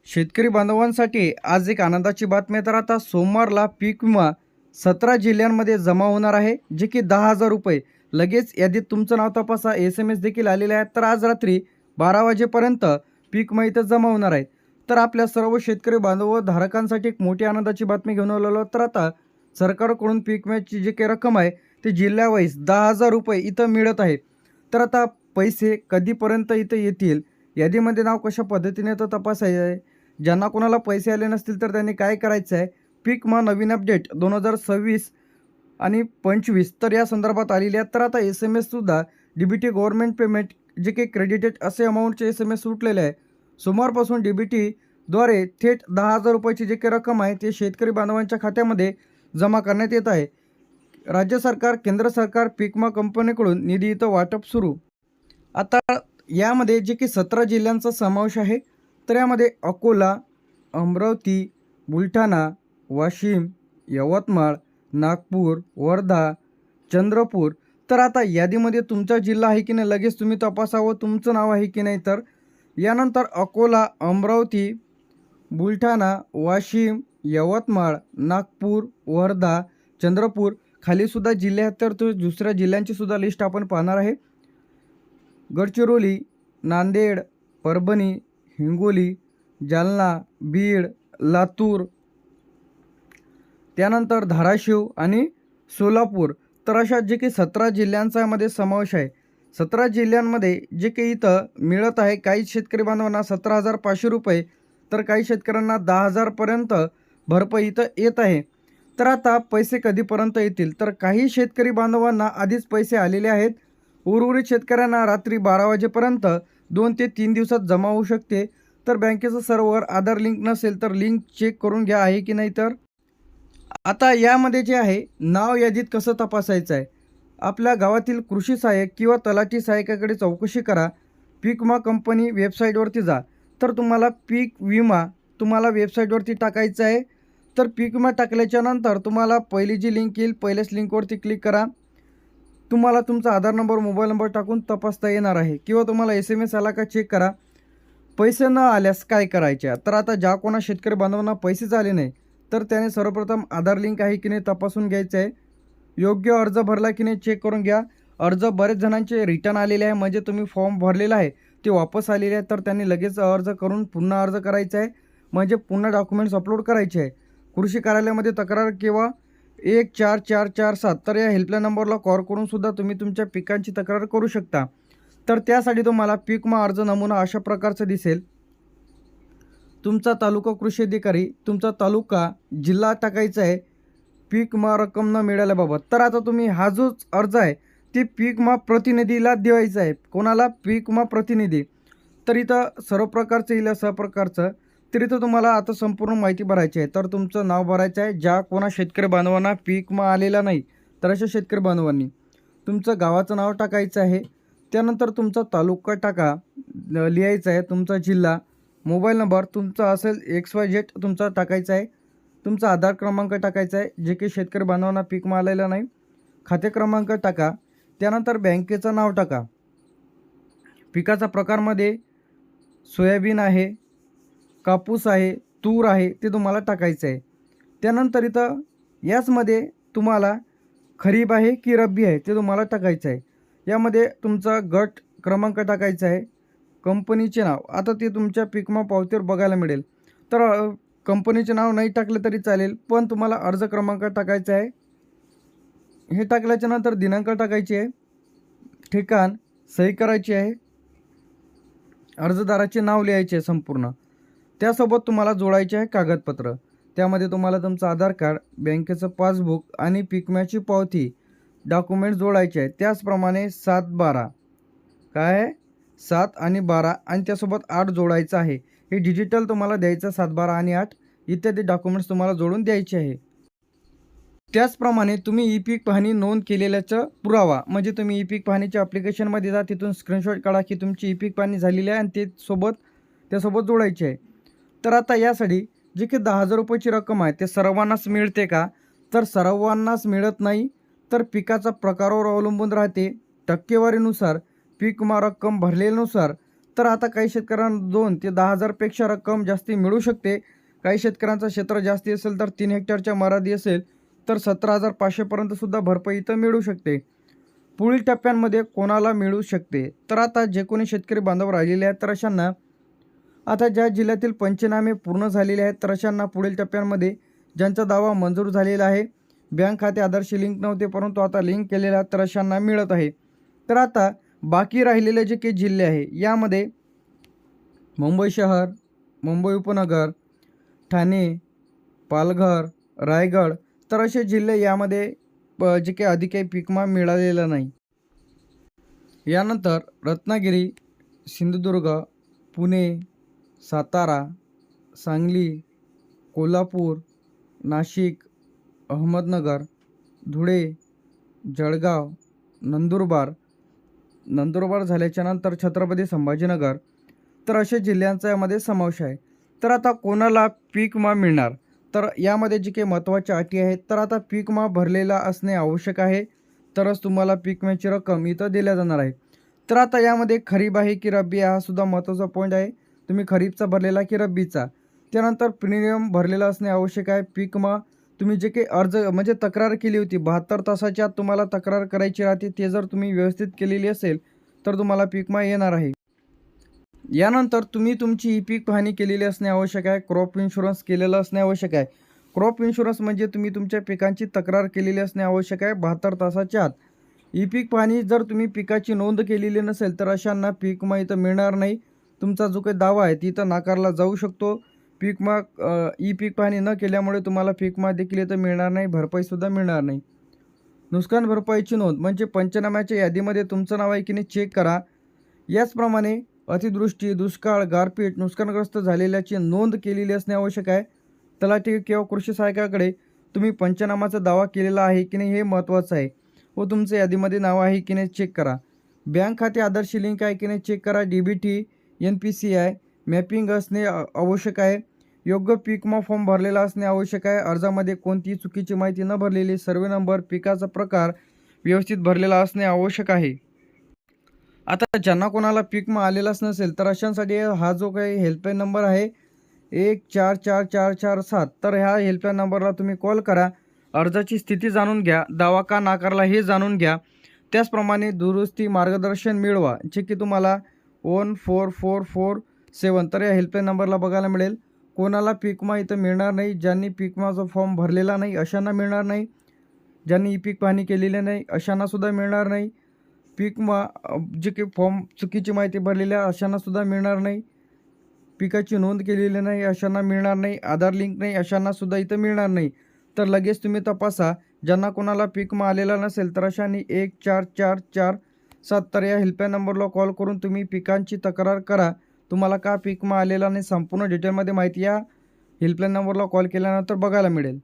शेतकरी बांधवांसाठी आज एक आनंदाची बातमी आहे। तर आता सोमवारला पीक विमा 17 जिल्ह्यांमध्ये जमा होणार आहे, जे की 10,000 रुपये। लगेच यादीत तुमचं नाव तपासा, SMS देखील आलेले आहेत। तर आज रात्री 12 वाजेपर्यंत पीक विमा इथं जमा होणार आहे। तर आपल्या सर्व शेतकरी बांधव व धारकांसाठी एक मोठी आनंदाची बातमी घेऊन आलेलो। तर आता सरकारकडून पीक विम्याची जी काही रक्कम आहे ती जिल्ह्यावाईज 10,000 रुपये इथं मिळत आहे। तर आता पैसे कधीपर्यंत इथं येतील, यादीमध्ये नाव कशा पद्धतीने तर तपासायचं आहे। ज्यांना कोणाला पैसे आले नसतील तर त्यांनी काय करायचं आहे, पीक विमा नवीन अपडेट 2026 आणि 25 तर या संदर्भात आलेली आहेत। तर आता SMS सुद्धा DBT गव्हर्नमेंट पेमेंट जे काही क्रेडिटेड असे अमाऊंटचे SMS सुटलेले आहे। सोमवारपासून DBT द्वारे थेट 10,000 रुपयाची जे काही रक्कम आहे ते शेतकरी बांधवांच्या खात्यामध्ये जमा करण्यात येत आहे। राज्य सरकार, केंद्र सरकार, पीक विमा कंपनीकडून निधी इथं वाटप सुरू। आता यामध्ये जे की 17 जिल्ह्यांचा समावेश आहे। तर यामध्ये अकोला, अमरावती, बुलढाणा, वाशिम, यवतमाळ, नागपूर, वर्धा, चंद्रपूर। तर आता यादीमध्ये तुमचा जिल्हा आहे की नाही लगेच तुम्ही तपासावं, तुमचं नाव आहे की नाही। तर यानंतर अकोला, अमरावती, बुलढाणा, वाशिम, यवतमाळ, नागपूर, वर्धा, चंद्रपूर खालीसुद्धा जिल्हे आहेत। तर तो दुसऱ्या जिल्ह्यांची सुद्धा लिस्ट आपण पाहणार आहे। गडचिरोली, नांदेड, परभणी, हिंगोली, जालना, बीड, लातूर, त्यानंतर धाराशिव आणि सोलापूर। तर अशा जे काही 17 जिल्ह्यांचा यामध्ये समावेश आहे। 17 जिल्ह्यांमध्ये जे काही इथं मिळत आहे, काही शेतकरी बांधवांना 17,500 रुपये, तर काही शेतकऱ्यांना 10,000 पर्यंत भरपाई इथं येत आहे। तर आता पैसे कधीपर्यंत येतील, तर काही शेतकरी बांधवांना आधीच पैसे आलेले आहेत। उर्वरित शेतकऱ्यांना रात्री 12 वाजेपर्यंत 2 ते 3 दिवसात जमा होऊ शकते। तर बँकेचं सर्व्हर आधार लिंक नसेल तर लिंक चेक करून घ्या आहे की नाही। तर आता यामध्ये जे आहे नाव यादीत कसं तपासायचं आहे, आपल्या गावातील कृषी सहाय्यक किंवा तलाठी सहाय्यकाकडे चौकशी करा। पीक विमा कंपनी वेबसाईटवरती जा, तर तुम्हाला पीक विमा तुम्हाला वेबसाईटवरती टाकायचं आहे। तर पीक विमा टाकल्याच्या नंतर तुम्हाला पहिली जी लिंक येईल, पहिल्याच लिंकवरती क्लिक करा। तुम्हाला तुमचा आधार नंबर, मोबाईल नंबर टाकून तपासता येणार आहे, किंवा तुम्हाला SMS आला का चेक करा। पैसे न आल्यास काय करायचे, तर आता ज्या कोणा शेतकरी बांधवांना पैसेच आले नाही तर त्याने सर्वप्रथम आधार लिंक आहे की नाही तपासून घ्यायचं आहे। योग्य अर्ज भरला की नाही चेक करून घ्या। अर्ज बरेच जणांचे रिटर्न आलेले आहे, म्हणजे तुम्ही फॉर्म भरलेला आहे ते वापस आलेले आहे, तर त्यांनी लगेच अर्ज करून पुन्हा अर्ज करायचा आहे, म्हणजे पुन्हा डॉक्युमेंट्स अपलोड करायचे आहे। कृषी कार्यालयामध्ये तक्रार किंवा 14447 तर या हेल्पलाईन नंबरला कॉल करून सुद्धा तुम्ही तुमच्या पिकांची तक्रार करू शकता। तर त्यासाठी तुम्हाला पीक विमा अर्ज नमुना अशा प्रकारचं दिसेल। तुमचा तालुका कृषी अधिकारी, तुमचा तालुका, जिल्हा टाकायचा आहे पीक विमा रक्कम न मिळाल्याबाबत। तर आता तुम्ही हा जो अर्ज आहे ते पीक विमा प्रतिनिधीला द्यायचा आहे। कोणाला? पीक विमा प्रतिनिधी। तर इथं सर्व प्रकारचं येईल अशा प्रकारचं। तर इथं तुम्हाला आता संपूर्ण माहिती भरायची आहे। तर तुमचं नाव भरायचं आहे, ज्या कोणा शेतकरी बांधवांना पीक विमा आलेला नाही तर अशा शेतकरी बांधवांनी तुमचं गावाचं नाव टाकायचं आहे। त्यानंतर तुमचा तालुका टाका, लिहायचा आहे, तुमचा जिल्हा, मोबाईल नंबर तुमचा असेल XYZ तुमचा टाकायचा आहे, तुमचा आधार क्रमांक टाकायचा आहे, जे की शेतकरी बांधवांना पीक विमा आलेला नाही, खाते क्रमांक टाका, त्यानंतर बँकेचं नाव टाका, पिकाचा प्रकारमध्ये सोयाबीन आहे, कापूस आहे, तूर आहे ते तुम्हाला टाकायचं आहे। त्यानंतर इथं याचमध्ये तुम्हाला खरीप आहे की रब्बी आहे ते तुम्हाला टाकायचं आहे। यामध्ये तुमचा गट क्रमांक टाकायचा आहे, कंपनीचे नाव, आता ते तुमच्या पीक विमा पावतीवर बघायला मिळेल। तर कंपनीचे नाव नाही टाकले तरी चालेल, पण तुम्हाला अर्ज क्रमांक टाकायचा आहे। हे टाकल्याच्या नंतर दिनांक टाकायची आहे, ठिकाण, सही करायची आहे, अर्जदाराचे नाव लिहायचे आहे संपूर्ण। त्यासोबत तुम्हाला जोडायचे आहे कागदपत्र। त्यामध्ये तुम्हाला तुमचं आधार कार्ड, बँकेचं पासबुक आणि पीक विम्याची पावती डॉक्युमेंट जोडायचे आहे। त्याचप्रमाणे 7-12 काय आहे, 7 आणि 12 आणि त्यासोबत 8 जोडायचं आहे। हे डिजिटल तुम्हाला द्यायचं, 7, 12 आणि 8 इत्यादी डॉक्युमेंट्स तुम्हाला जोडून द्यायचे आहे। त्याचप्रमाणे तुम्ही ई पीक पाहणी नोंद केलेल्याचा पुरावा, म्हणजे तुम्ही ई पीक पाहणीच्या ॲप्लिकेशनमध्ये जा, तिथून स्क्रीनशॉट काढा की तुमची ई पीक पाहणी झालेली आहे आणि त्यासोबत जोडायची आहे। तर आता यासाठी जी की 10,000 रुपयाची रक्कम आहे ते सर्वांनाच मिळते का, तर सर्वांनाच मिळत नाही। तर पिकाचा प्रकारावर अवलंबून राहते, टक्केवारीनुसार, पीक विमा रक्कम भरलेल्यानुसार। तर आता काही शेतकऱ्यांना 2 ते 10,000पेक्षा रक्कम जास्ती मिळू शकते. काही शेतकऱ्यांचं क्षेत्र जास्ती असेल तर 3 हेक्टरच्या मर्यादी असेल तर 17,500पर्यंत सुद्धा भरपाई इथं मिळू शकते. पुढील टप्प्यांमध्ये कोणाला मिळू शकते, तर आता जे कोणी शेतकरी बांधव राहिलेले आहेत तर अशांना आता ज्या जिल्ह्यातील पंचनामे पूर्ण झालेले आहेत तर अशांना पुढील टप्प्यांमध्ये ज्यांचा दावा मंजूर झालेला आहे, बँक खाते आधारशी लिंक नव्हते परंतु आता लिंक केलेले आहेत तर अशांना मिळत आहे. तर आता बाकी राहिलेले जे काही जिल्हे आहे यामध्ये मुंबई शहर, मुंबई उपनगर, ठाणे, पालघर, रायगड तर असे जिल्हे यामध्ये जे काही आधी काही पीक विमा मिळालेला नाही. यानंतर रत्नागिरी, सिंधुदुर्ग, पुणे, सातारा, सांगली, कोल्हापूर, नाशिक, अहमदनगर, धुळे, जळगाव, नंदुरबार झाल्याच्या नंतर छत्रपती संभाजीनगर तर अशा जिल्ह्यांचा यामध्ये समावेश आहे. तर आता कोणाला पीक विमा मिळणार, तर यामध्ये जी काही महत्त्वाच्या अटी आहेत तर आता पीक विमा भरलेला असणे आवश्यक आहे तरच तुम्हाला पीक विम्याची रक्कम इथं दिल्या जाणार आहे. तर आता यामध्ये खरीप आहे की रब्बी हा सुद्धा महत्त्वाचा पॉईंट आहे. तुम्ही खरीपचा भरलेला की रब्बीचा. त्यानंतर प्रीमियम भरलेला असणे आवश्यक आहे. पीक विमा तुम्ही जे काही अर्ज म्हणजे तक्रार केली होती 72 तासाच्या आत तुम्हाला तक्रार करायची राहते, ते जर तुम्ही व्यवस्थित केलेली असेल तर तुम्हाला पीक विमा येणार आहे. यानंतर तुम्ही तुमची ई पीक पाहणी केलेली असणे आवश्यक आहे. क्रॉप इन्शुरन्स केलेलं असणे आवश्यक आहे. क्रॉप इन्शुरन्स म्हणजे तुम्ही तुमच्या पिकांची तक्रार केलेली असणे आवश्यक आहे 72 तासाच्या आत. ई पीक पाहणी जर तुम्ही पिकाची नोंद केलेली नसेल तर अशांना पीक विमा इथं मिळणार नाही. तुमचा जो काही दावा आहे तिथं नाकारला जाऊ शकतो. पीक विमा ई पीक पाहणी न केल्यामुळे तुम्हाला पीक विमा देखील इथं मिळणार नाही, भरपाईसुद्धा मिळणार नाही. नुकसान भरपाईची नोंद म्हणजे पंचनाम्याच्या यादीमध्ये तुमचं नाव आहे की नाही चेक करा. याचप्रमाणे अतिवृष्टी, दुष्काळ, गारपीट, नुकसानग्रस्त झालेल्याची नोंद केलेली असणे आवश्यक आहे. तलाठी किंवा कृषी सहाय्यकाकडे तुम्ही पंचनामाचा दावा केलेला आहे की नाही हे महत्त्वाचं आहे व तुमचं यादीमध्ये नाव आहे की नाही चेक करा. बँक खाते आधारशी लिंक आहे की नाही चेक करा. DBT, NPCI मॅपिंग असणे आवश्यक आहे. योग्य पीक विमा फॉर्म भरलेला असणे आवश्यक आहे. अर्जामध्ये कोणतीही चुकीची माहिती न भरलेली, सर्वे नंबर, पिकाचा प्रकार व्यवस्थित भरलेला असणे आवश्यक आहे. आता ज्यांना कोणाला पीक विमा आलेलाच नसेल तर अशांसाठी हा जो काही हेल्पलाईन नंबर आहे 144447 तर ह्या हेल्पलाईन नंबरला तुम्ही कॉल करा. अर्जाची स्थिती जाणून घ्या, दावा का नाकारला हे जाणून घ्या. त्याचप्रमाणे दुरुस्ती मार्गदर्शन मिळवा जे की तुम्हाला 14447 तर या हेल्पलाईन नंबरला बघायला मिळेल. कोणाला पीक विमा इथं मिळणार नाही, ज्यांनी पीक विमाचा फॉर्म भरलेला नाही अशांना मिळणार नाही. ज्यांनी ई पीक पाहणी केलेली नाही अशांनासुद्धा मिळणार नाही. पीक विमा जे काही फॉर्म चुकीची माहिती भरलेल्या अशांनासुद्धा मिळणार नाही. पिकाची नोंद केलेली नाही अशांना मिळणार नाही. आधार लिंक नाही अशांनासुद्धा इथं मिळणार नाही. तर लगेच तुम्ही तपासा. ज्यांना कोणाला पीक विमा आलेला नसेल तर अशांनी 144447 तर या हेल्पलाईन नंबरला कॉल करून तुम्ही पिकांची तक्रार करा. तुम्हाला का पीक विमा आलेला नाही संपूर्ण डिटेलमध्ये माहिती या हेल्पलाईन नंबरला कॉल केल्यानंतर बघायला मिळेल.